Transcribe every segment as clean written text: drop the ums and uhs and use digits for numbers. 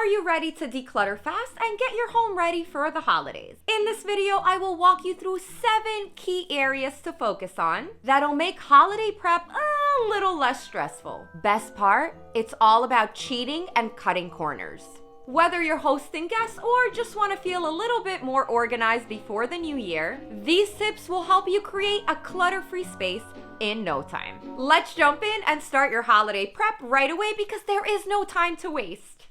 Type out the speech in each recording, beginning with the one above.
Are you ready to declutter fast and get your home ready for the holidays? In this video, I will walk you through 7 key areas to focus on that'll make holiday prep a little less stressful. Best part, it's all about cheating and cutting corners. Whether you're hosting guests or just want to feel a little bit more organized before the new year, these tips will help you create a clutter-free space in no time. Let's jump in and start your holiday prep right away because there is no time to waste.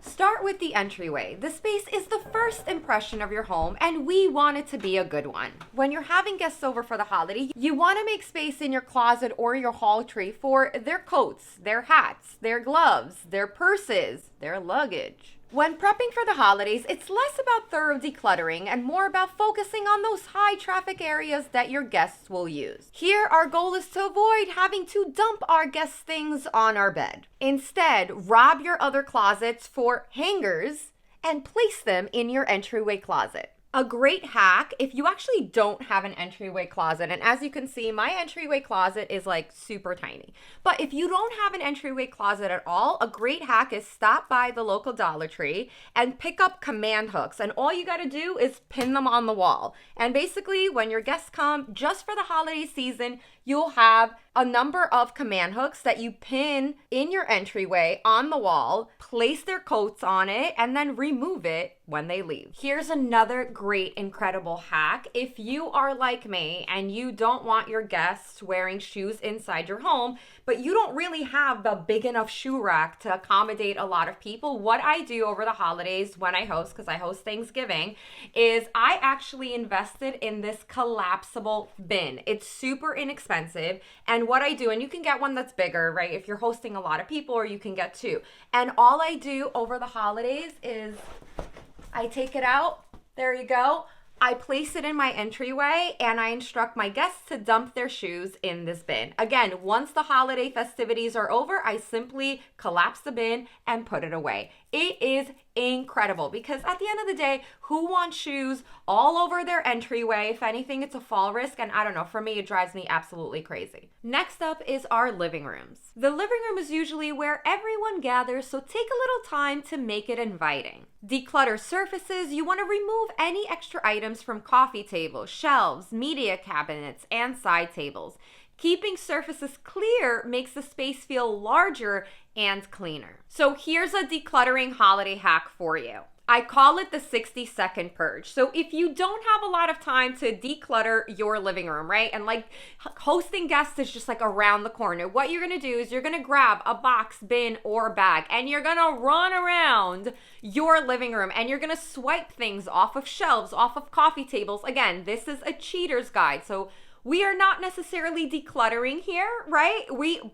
Start with the entryway. The space is the first impression of your home, and we want it to be a good one. When you're having guests over for the holiday, you want to make space in your closet or your hall tree for their coats, their hats, their gloves, their purses, their luggage. When prepping for the holidays, it's less about thorough decluttering and more about focusing on those high traffic areas that your guests will use. Here, our goal is to avoid having to dump our guests' things on our bed. Instead, rob your other closets for hangers and place them in your entryway closet. A great hack, if you actually don't have an entryway closet, and as you can see, my entryway closet is like super tiny. But if you don't have an entryway closet at all, a great hack is stop by the local Dollar Tree and pick up command hooks. And all you gotta do is pin them on the wall. And basically, when your guests come, just for the holiday season, you'll have a number of command hooks that you pin in your entryway on the wall, place their coats on it, and then remove it when they leave. Here's another great, incredible hack. If you are like me and you don't want your guests wearing shoes inside your home, but you don't really have the big enough shoe rack to accommodate a lot of people, what I do over the holidays when I host, because I host Thanksgiving, is I actually invested in this collapsible bin. It's super inexpensive. And what I do, and you can get one that's bigger, right? If you're hosting a lot of people, or you can get 2. And all I do over the holidays is I take it out. There you go. I place it in my entryway and I instruct my guests to dump their shoes in this bin. Again, once the holiday festivities are over, I simply collapse the bin and put it away. It is incredible because at the end of the day, who wants shoes all over their entryway? If anything, it's a fall risk, and I don't know, for me, it drives me absolutely crazy. Next up is our living rooms. The living room is usually where everyone gathers, so take a little time to make it inviting. Declutter surfaces. You want to remove any extra items from coffee tables, shelves, media cabinets, and side tables. Keeping surfaces clear makes the space feel larger and cleaner. So here's a decluttering holiday hack for you. I call it the 60-second purge. So if you don't have a lot of time to declutter your living room, right? And like hosting guests is just like around the corner. What you're gonna do is you're gonna grab a box, bin, or bag, and you're gonna run around your living room and you're gonna swipe things off of shelves, off of coffee tables. Again, this is a cheater's guide. So we are not necessarily decluttering here, right?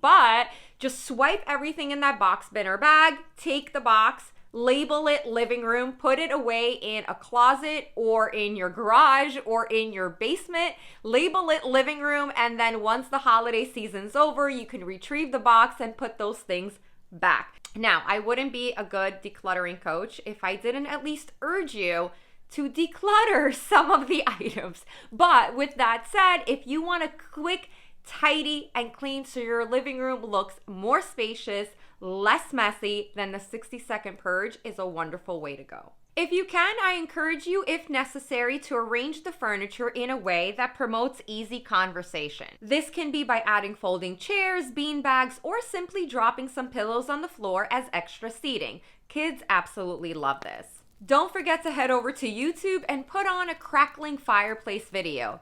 But just swipe everything in that box, bin, or bag, take the box, label it living room, put it away in a closet or in your garage or in your basement, label it living room, and then once the holiday season's over, you can retrieve the box and put those things back. Now, I wouldn't be a good decluttering coach if I didn't at least urge you to declutter some of the items. But with that said, if you want a quick, tidy, and clean so your living room looks more spacious, less messy, then the 60-second purge is a wonderful way to go. If you can, I encourage you, if necessary, to arrange the furniture in a way that promotes easy conversation. This can be by adding folding chairs, bean bags, or simply dropping some pillows on the floor as extra seating. Kids absolutely love this. Don't forget to head over to YouTube and put on a crackling fireplace video.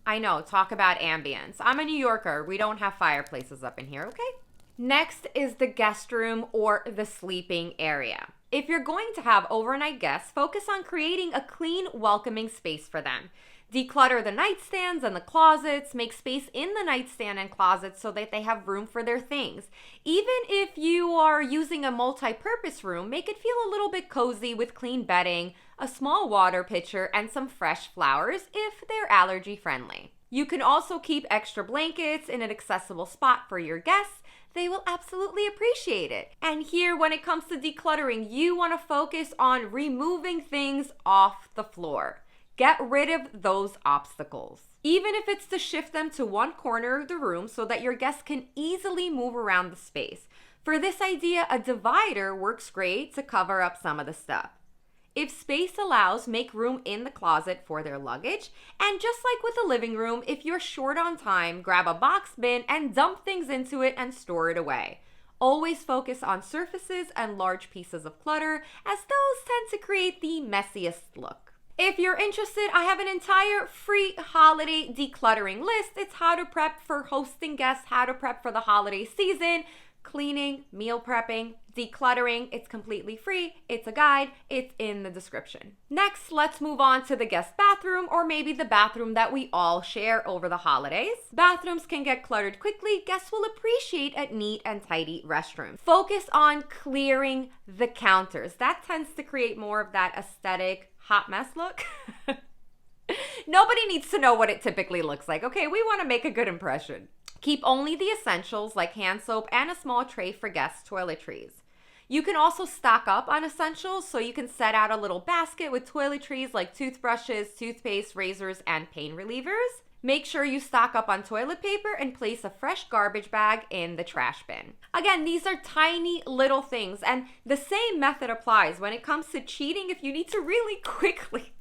I know, talk about ambience. I'm a New Yorker. We don't have fireplaces up in here, okay? Next is the guest room or the sleeping area. If you're going to have overnight guests, focus on creating a clean, welcoming space for them. Declutter the nightstands and the closets. Make space in the nightstand and closets so that they have room for their things. Even if you are using a multi-purpose room, make it feel a little bit cozy with clean bedding, a small water pitcher, and some fresh flowers if they're allergy friendly. You can also keep extra blankets in an accessible spot for your guests. They will absolutely appreciate it. And here, when it comes to decluttering, you want to focus on removing things off the floor. Get rid of those obstacles. Even if it's to shift them to one corner of the room so that your guests can easily move around the space. For this idea, a divider works great to cover up some of the stuff. If space allows, make room in the closet for their luggage. And just like with the living room, if you're short on time, grab a box bin and dump things into it and store it away. Always focus on surfaces and large pieces of clutter, as those tend to create the messiest look. If you're interested, I have an entire free holiday decluttering list. It's how to prep for hosting guests, how to prep for the holiday season, cleaning, meal prepping, decluttering. It's completely free. It's a guide. It's in the description. Next, let's move on to the guest bathroom, or maybe the bathroom that we all share over the holidays. Bathrooms can get cluttered quickly. Guests will appreciate a neat and tidy restroom. Focus on clearing the counters. That tends to create more of that aesthetic hot mess look. Nobody needs to know what it typically looks like, okay? We want to make a good impression. Keep only the essentials like hand soap and a small tray for guests' toiletries. You can also stock up on essentials, so you can set out a little basket with toiletries like toothbrushes, toothpaste, razors, and pain relievers. Make sure you stock up on toilet paper and place a fresh garbage bag in the trash bin. Again, these are tiny little things, and the same method applies when it comes to cheating. If you need to really quickly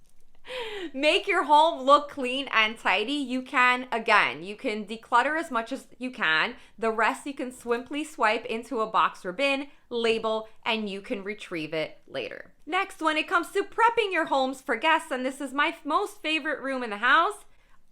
make your home look clean and tidy, you can declutter as much as you can. The rest you can simply swipe into a box or bin, label, and you can retrieve it later. Next, when it comes to prepping your homes for guests, and this is my most favorite room in the house,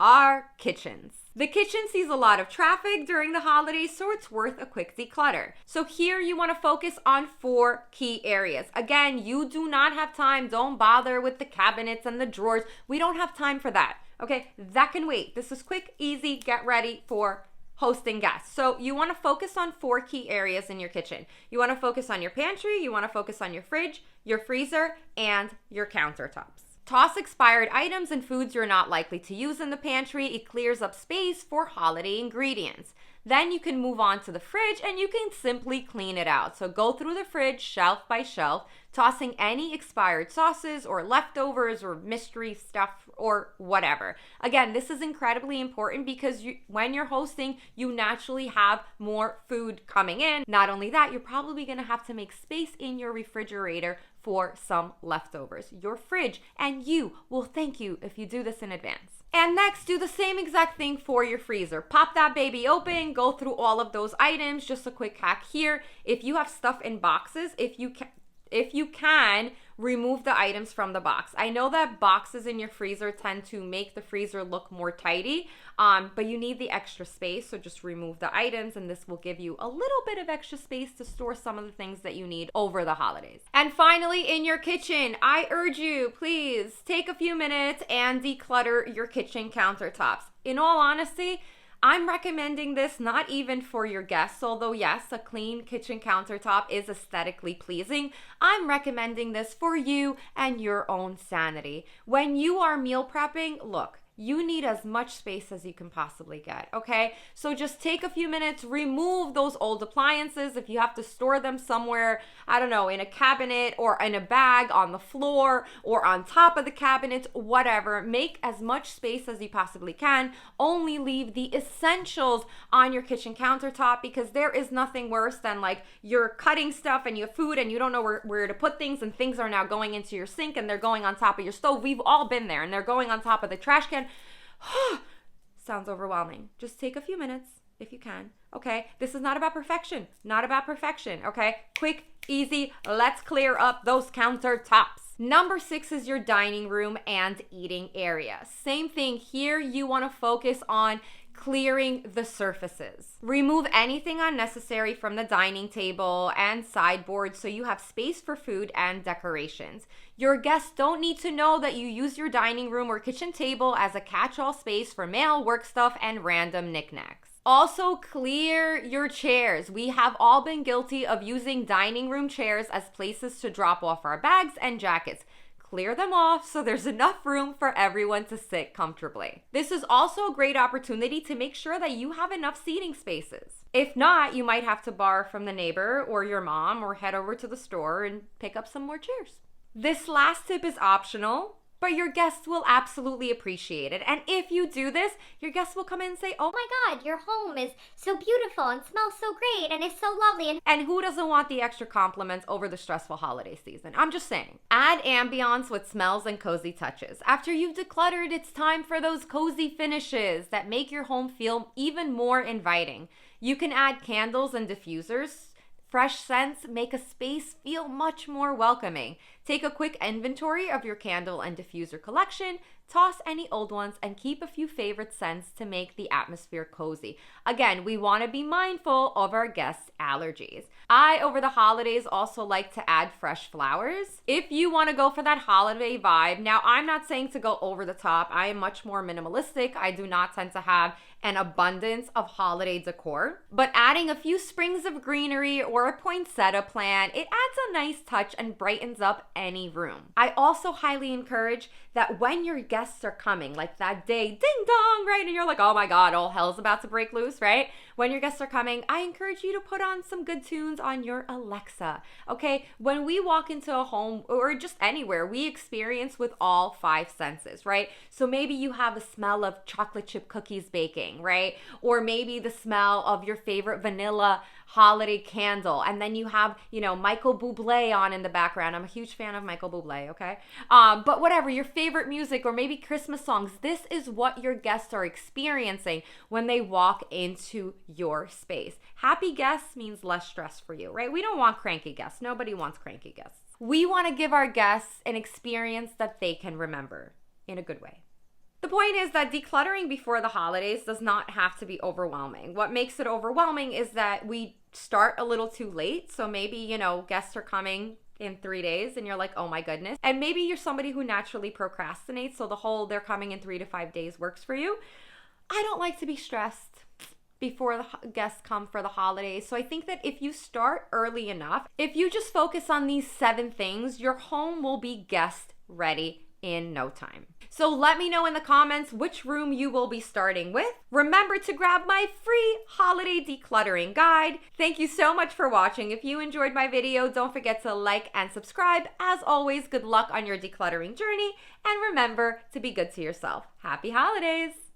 are kitchens. The kitchen sees a lot of traffic during the holidays, so it's worth a quick declutter. So here you want to focus on 4 key areas. Again, you do not have time. Don't bother with the cabinets and the drawers. We don't have time for that. Okay, that can wait. This is quick, easy, get ready for hosting guests. So you want to focus on 4 key areas in your kitchen. You want to focus on your pantry, you want to focus on your fridge, your freezer, and your countertops. Toss expired items and foods you're not likely to use in the pantry. It clears up space for holiday ingredients. Then you can move on to the fridge and you can simply clean it out. So go through the fridge shelf by shelf, tossing any expired sauces or leftovers or mystery stuff or whatever. Again, this is incredibly important because when you're hosting, you naturally have more food coming in. Not only that, you're probably going to have to make space in your refrigerator for some leftovers. Your fridge and you will thank you if you do this in advance. And next, do the same exact thing for your freezer. Pop that baby open, go through all of those items. Just a quick hack here. If you have stuff in boxes, if you can, remove the items from the box. I know that boxes in your freezer tend to make the freezer look more tidy, but you need the extra space, so just remove the items and this will give you a little bit of extra space to store some of the things that you need over the holidays. And finally, in your kitchen, I urge you, please take a few minutes and declutter your kitchen countertops. In all honesty, I'm recommending this not even for your guests, although yes, a clean kitchen countertop is aesthetically pleasing. I'm recommending this for you and your own sanity. When you are meal prepping, look, you need as much space as you can possibly get, okay? So just take a few minutes, remove those old appliances. If you have to store them somewhere, I don't know, in a cabinet or in a bag on the floor or on top of the cabinet, whatever. Make as much space as you possibly can. Only leave the essentials on your kitchen countertop, because there is nothing worse than like you're cutting stuff and you have food and you don't know where to put things, and things are now going into your sink and they're going on top of your stove. We've all been there, and they're going on top of the trash can. Sounds overwhelming. Just take a few minutes if you can. Okay, this is not about perfection. Not about perfection. Okay, quick, easy. Let's clear up those countertops. Number 6 is your dining room and eating area. Same thing here. You want to focus on clearing the surfaces. Remove anything unnecessary from the dining table and sideboard so you have space for food and decorations. Your guests don't need to know that you use your dining room or kitchen table as a catch-all space for mail, work stuff, and random knickknacks. Also, clear your chairs. We have all been guilty of using dining room chairs as places to drop off our bags and jackets. Clear them off so there's enough room for everyone to sit comfortably. This is also a great opportunity to make sure that you have enough seating spaces. If not, you might have to borrow from the neighbor or your mom, or head over to the store and pick up some more chairs. This last tip is optional. but your guests will absolutely appreciate it. And if you do this, your guests will come in and say, oh my God, your home is so beautiful and smells so great and is so lovely. And who doesn't want the extra compliments over the stressful holiday season? I'm just saying. Add ambiance with smells and cozy touches. After you've decluttered, it's time for those cozy finishes that make your home feel even more inviting. You can add candles and diffusers. Fresh scents make a space feel much more welcoming. Take a quick inventory of your candle and diffuser collection, toss any old ones, and keep a few favorite scents to make the atmosphere cozy. Again, we want to be mindful of our guests' allergies. I, over the holidays, also like to add fresh flowers. If you want to go for that holiday vibe, now I'm not saying to go over the top. I am much more minimalistic. I do not tend to have an abundance of holiday decor, but adding a few sprigs of greenery or a poinsettia plant, it adds a nice touch and brightens up any room. I also highly encourage that when your guests are coming, like that day, ding dong, right? And you're like, oh my God, all hell's about to break loose, right? When your guests are coming, I encourage you to put on some good tunes on your Alexa, okay? When we walk into a home or just anywhere, we experience with all 5 senses, right? So maybe you have a smell of chocolate chip cookies baking, right? Or maybe the smell of your favorite vanilla holiday candle, and then you have, Michael Bublé on in the background. I'm a huge fan of Michael Bublé, okay? But whatever, your favorite music or maybe Christmas songs, this is what your guests are experiencing when they walk into your space. Happy guests means less stress for you, right? We don't want cranky guests. Nobody wants cranky guests. We want to give our guests an experience that they can remember in a good way. The point is that decluttering before the holidays does not have to be overwhelming. What makes it overwhelming is that we start a little too late. So maybe, guests are coming in 3 days and you're like, oh my goodness. And maybe you're somebody who naturally procrastinates. So the whole they're coming in 3 to 5 days works for you. I don't like to be stressed before the guests come for the holidays. So I think that if you start early enough, if you just focus on these 7 things, your home will be guest ready in no time. So let me know in the comments which room you will be starting with. Remember to grab my free holiday decluttering guide. Thank you so much for watching. If you enjoyed my video, don't forget to like and subscribe. As always, good luck on your decluttering journey, and remember to be good to yourself. Happy holidays!